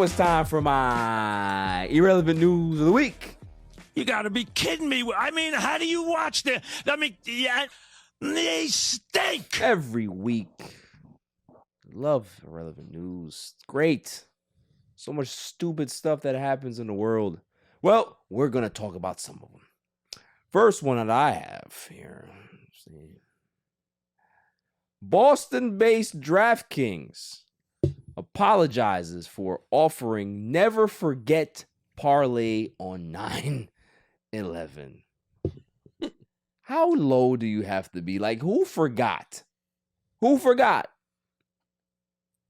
It's time for my irrelevant news of the week. You gotta be kidding me. I mean, how do you watch them? I mean, yeah, they stink. Every week. Love irrelevant news. Great. So much stupid stuff that happens in the world. Well, we're going to talk about some of them. First one that I have here. Let's see. Boston-based DraftKings apologizes for offering never forget parlay on 9/11. How low do you have to be? Like, who forgot? Who forgot?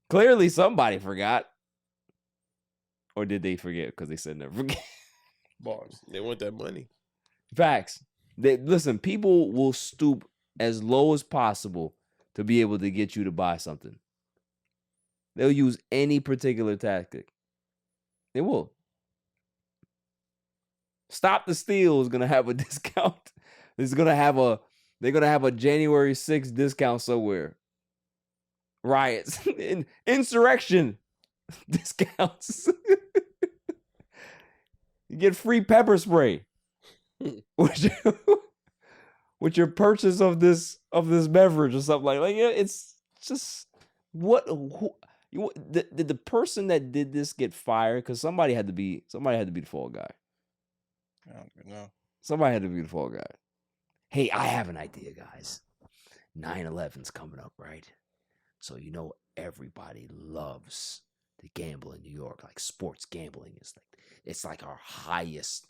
Clearly somebody forgot. Or did they forget because they said never forget? Bars. They want that money. Facts. Listen, people will stoop as low as possible to be able to get you to buy something. They'll use any particular tactic. They will. Stop the Steal is gonna have a discount. They're gonna have a January 6th discount somewhere. Riots, insurrection discounts. You get free pepper spray with your purchase of this beverage or something like yeah. It's just did the person that did this get fired? Because somebody had to be the fall guy. I don't even know. Somebody had to be the fall guy. Hey, I have an idea, guys. 9/11's coming up, right? So everybody loves to gamble in New York. Like sports gambling is like our highest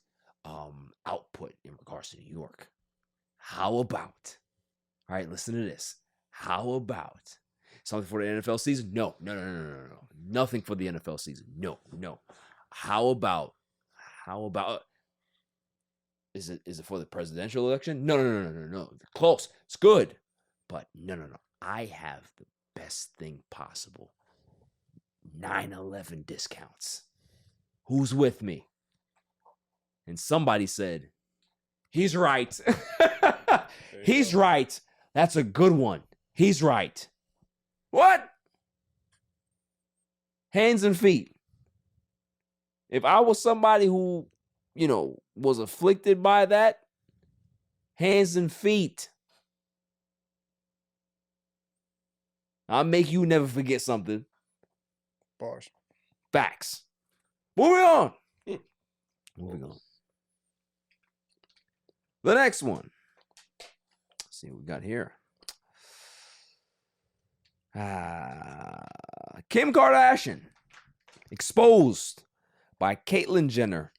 output in regards to New York. How about, all right, listen to this. How about something for the NFL season? No. Nothing for the NFL season. No. How about is it for the presidential election? No. Close. It's good. But no. I have the best thing possible. 9/11 discounts. Who's with me? And somebody said, he's right. He's right. That's a good one. He's right. What? Hands and feet. If I was somebody who, was afflicted by that, hands and feet. I'll make you never forget something. Bars. Facts. Moving on. Moving on. The next one. Let's see what we got here. Kim Kardashian exposed by Caitlyn Jenner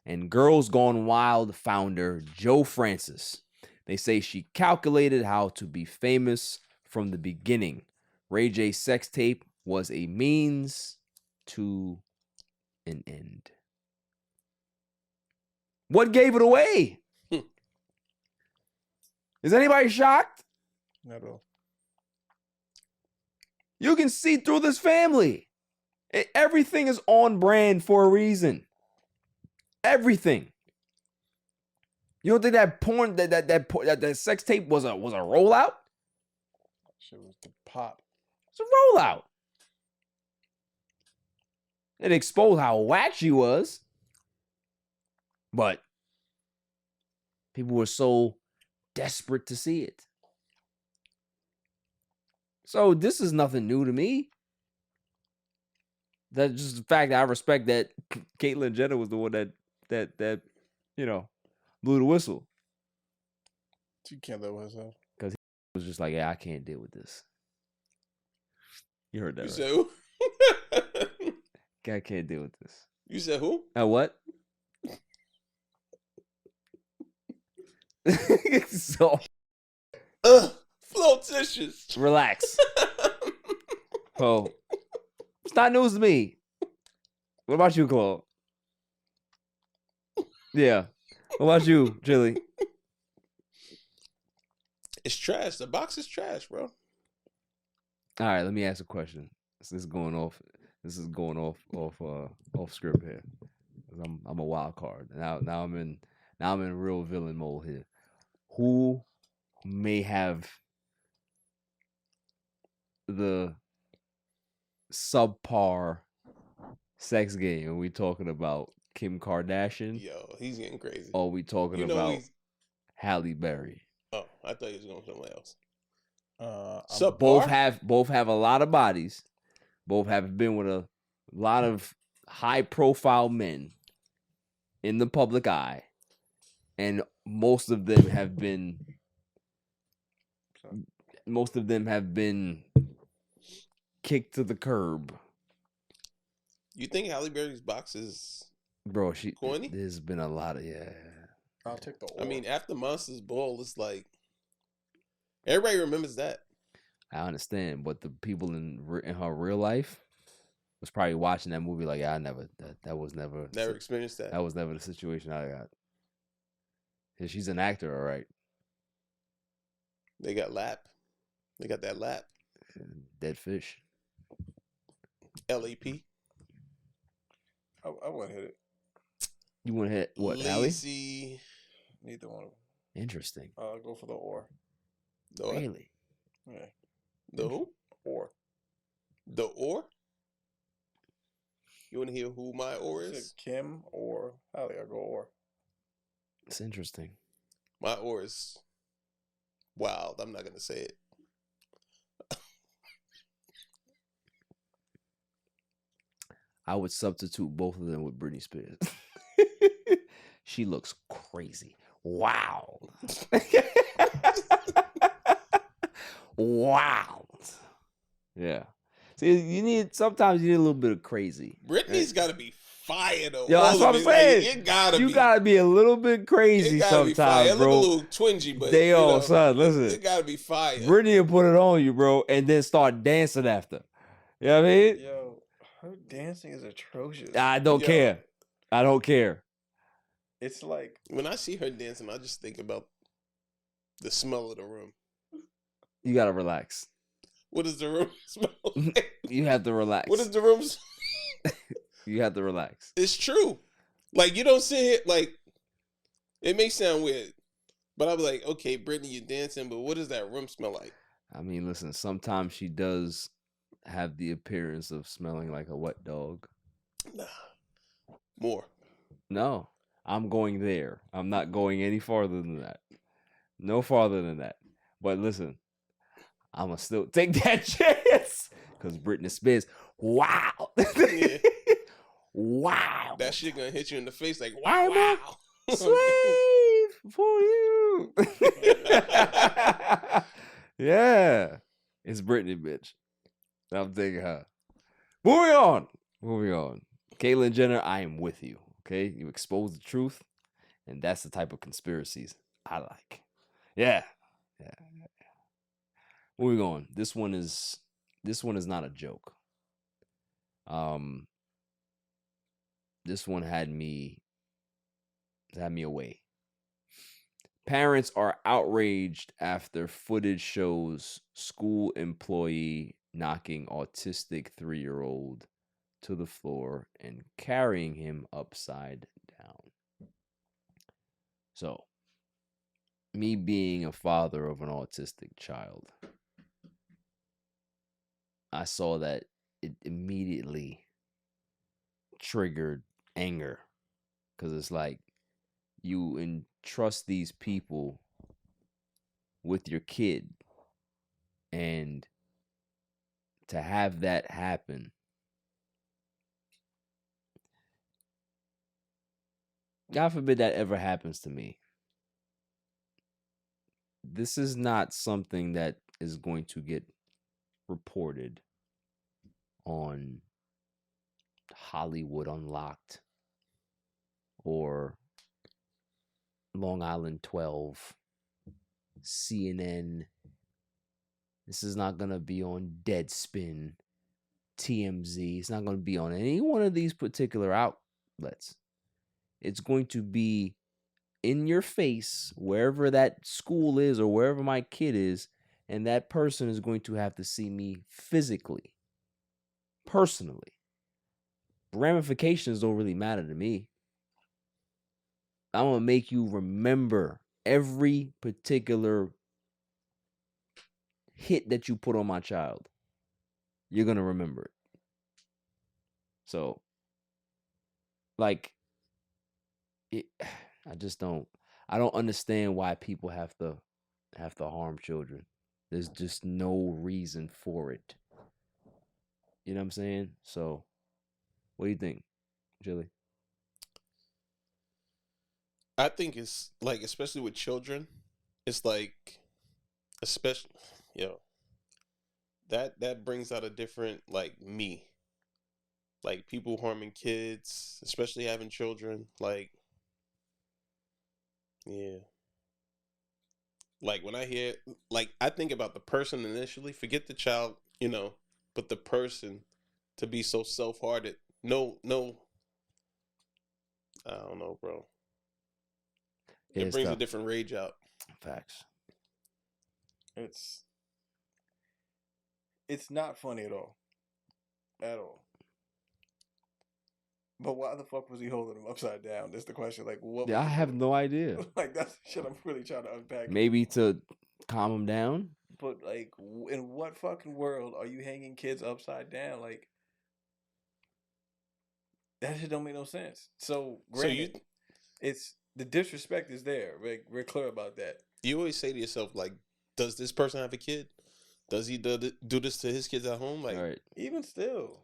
and Girls Gone Wild founder Joe Francis. They say she calculated how to be famous from the beginning. Ray J's sex tape was a means to an end. What gave it away? Is anybody shocked? Not at all. You can see through this family. Everything is on brand for a reason. Everything. You don't think that porn, that sex tape was a rollout? Shit was the pop. It's a rollout. It exposed how whack she was. But people were so desperate to see it. So this is nothing new to me. That's just the fact that I respect that Caitlyn Jenner was the one that blew the whistle. She can't live with herself. Because he was just like, yeah, I can't deal with this. You heard that, You right? said who? I can't deal with this. You said who? What? So Flotitious. relax. Oh, it's not news to me. What about you, Cole? Yeah. What about you, Chili? It's trash. The box is trash, bro. All right, let me ask a question. This is going off script here. I'm a wild card. Now I'm in real villain mode here. Who may have the subpar sex game? Are we talking about Kim Kardashian? Yo, he's getting crazy. Or are we talking You know about he's. Halle Berry? Oh, I thought he was going somewhere else. Both Subpar? have a lot of bodies. Both have been with a lot of high profile men in the public eye, and most of them have been kicked to the curb. You think Halle Berry's box is Bro, corny? there's been a lot of I'll take the. I mean, after Monsters Ball, it's like everybody remembers that. I understand, but the people in her real life was probably watching that movie like, I never that was never Experienced that. That was never the situation I got. Yeah, she's an actor, all right. They got lap. They got that lap. Dead fish. LAP. I want to hit it. You want to hit what, Lazy. Allie? Neither one of them. Interesting. I'll go for the or. The really? Yeah. The who? Or. The or? You want to hear who my or is? Kim or Halle. I'll go or. It's interesting. My or is wild. I'm not going to say it. I would substitute both of them with Britney Spears. She looks crazy. Wow. Wow. Yeah. See, sometimes you need a little bit of crazy. Britney's got to be fire though. Yo, that's what I'm saying. Like, you gotta be a little bit crazy sometimes, bro. It look a little twingy, but son, listen. It gotta be fire. Britney will put it on you, bro, and then start dancing after. You know what I mean? Yo, her dancing is atrocious. I don't care. I don't care. It's like when I see her dancing, I just think about the smell of the room. You gotta relax. What does the room smell like? You have to relax. What does the room smell? You have to relax. It's true. Like, you don't sit here, like, it may sound weird, but I'm like, okay, Brittany, you're dancing, but what does that room smell like? I mean, listen, sometimes she does have the appearance of smelling like a wet dog. Nah. More. No, I'm going there. I'm not going any farther than that. No farther than that. But listen, I'm going to still take that chance because Britney Spears, wow. Yeah. Wow. That shit gonna hit you in the face like, I'm wow. a slave for you. Yeah. It's Britney, bitch. I'm taking her. Moving on. Caitlyn Jenner, I am with you. Okay? You expose the truth, and that's the type of conspiracies I like. Yeah. Moving on. This one is not a joke. This one had me away. Parents are outraged after footage shows school employee knocking autistic 3-year-old to the floor and carrying him upside down. So, me being a father of an autistic child, I saw that it immediately triggered anger, because it's like you entrust these people with your kid, and to have that happen, God forbid that ever happens to me. This is not something that is going to get reported on Hollywood Unlocked or Long Island 12, CNN. This is not going to be on Deadspin, TMZ. It's not going to be on any one of these particular outlets. It's going to be in your face, wherever that school is or wherever my kid is, and that person is going to have to see me physically, personally. Ramifications don't really matter to me. I'm going to make you remember every particular hit that you put on my child. You're going to remember it. So like it, I just don't. I don't understand why people have to harm children. There's just no reason for it. You know what I'm saying? So, what do you think, Jilly? I think it's like, especially with children, it's like, especially, yo, that brings out a different like me. Like people harming kids, especially having children. Like, yeah. Like when I hear, like I think about the person initially. Forget the child, but the person to be so self-hearted. No, no, I don't know, bro. Yeah, It it's brings a tough. different rage out. Facts. It's not funny at all. At all. But why the fuck was he holding him upside down? That's the question. Like, what? Yeah, I have no idea. Like, that's the shit I'm really trying to unpack. Maybe to calm him down. But like, in what fucking world are you hanging kids upside down? Like, that shit don't make no sense. So, granted, it's the disrespect is there. We're clear about that. You always say to yourself, like, does this person have a kid? Does he do this to his kids at home? Like, Right. Even still,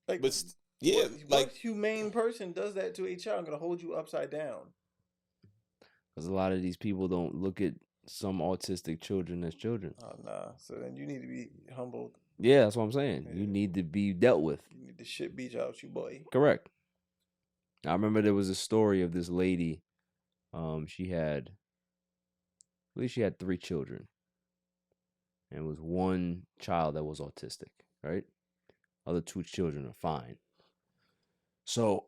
like, but yeah, what humane person does that to a child? I'm gonna hold you upside down. Because a lot of these people don't look at some autistic children as children. Oh nah. So then you need to be humbled. Yeah, that's what I'm saying. Yeah. You need to be dealt with. You need the shit beat out you, boy. Correct. I remember there was a story of this lady. She had 3 children. And it was one child that was autistic, right? Other 2 children are fine. So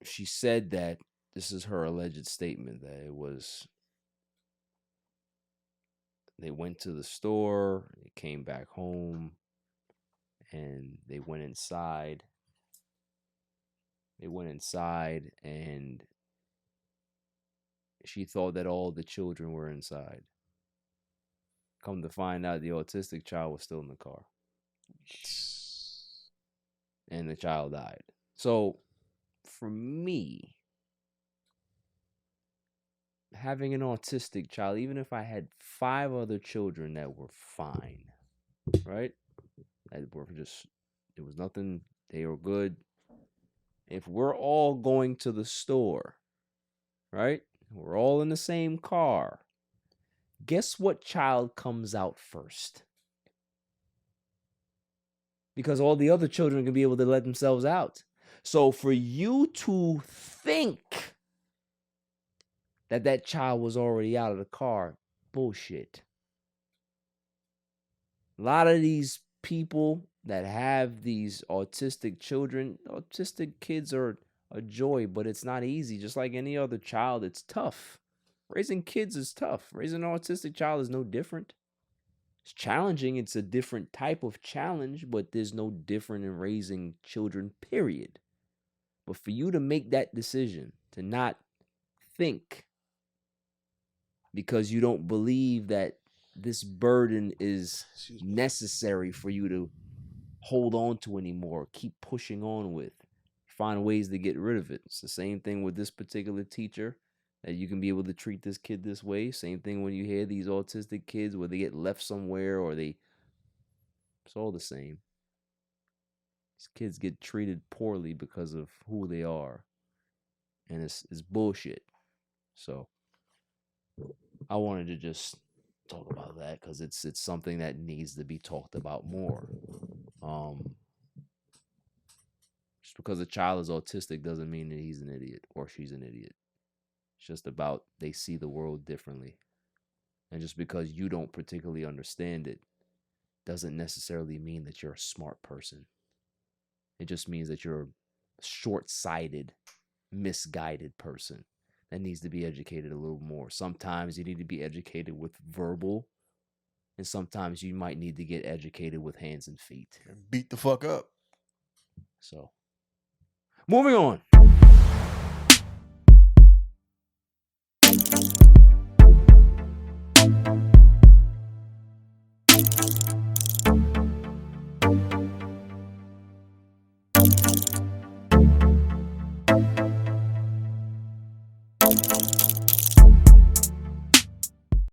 she said that this is her alleged statement that it was they went to the store, they came back home, and they went inside. And she thought that all the children were inside. Come to find out, the autistic child was still in the car. And the child died. So, for me, having an autistic child, even if I had 5 other children that were fine, right? That were just, there was nothing, they were good. If we're all going to the store, right? We're all in the same car. Guess what child comes out first? Because all the other children can be able to let themselves out. So for you to think that child was already out of the car, bullshit. A lot of these people that have these autistic children, autistic kids are a joy, but it's not easy. Just like any other child, it's tough. Raising kids is tough. Raising an autistic child is no different. It's challenging. It's a different type of challenge, but there's no different in raising children, period. But for you to make that decision, to not think because you don't believe that this burden is necessary for you to hold on to anymore, keep pushing on with, find ways to get rid of it. It's the same thing with this particular teacher, that you can be able to treat this kid this way. Same thing when you hear these autistic kids where they get left somewhere or it's all the same. These kids get treated poorly because of who they are. And it's bullshit. So I wanted to just talk about that because it's something that needs to be talked about more. Just because a child is autistic doesn't mean that he's an idiot or she's an idiot. It's just about they see the world differently. And just because you don't particularly understand it doesn't necessarily mean that you're a smart person. It just means that you're a short-sighted, misguided person that needs to be educated a little more. Sometimes you need to be educated with verbal, and sometimes you might need to get educated with hands and feet. Beat the fuck up. So, moving on. Peace.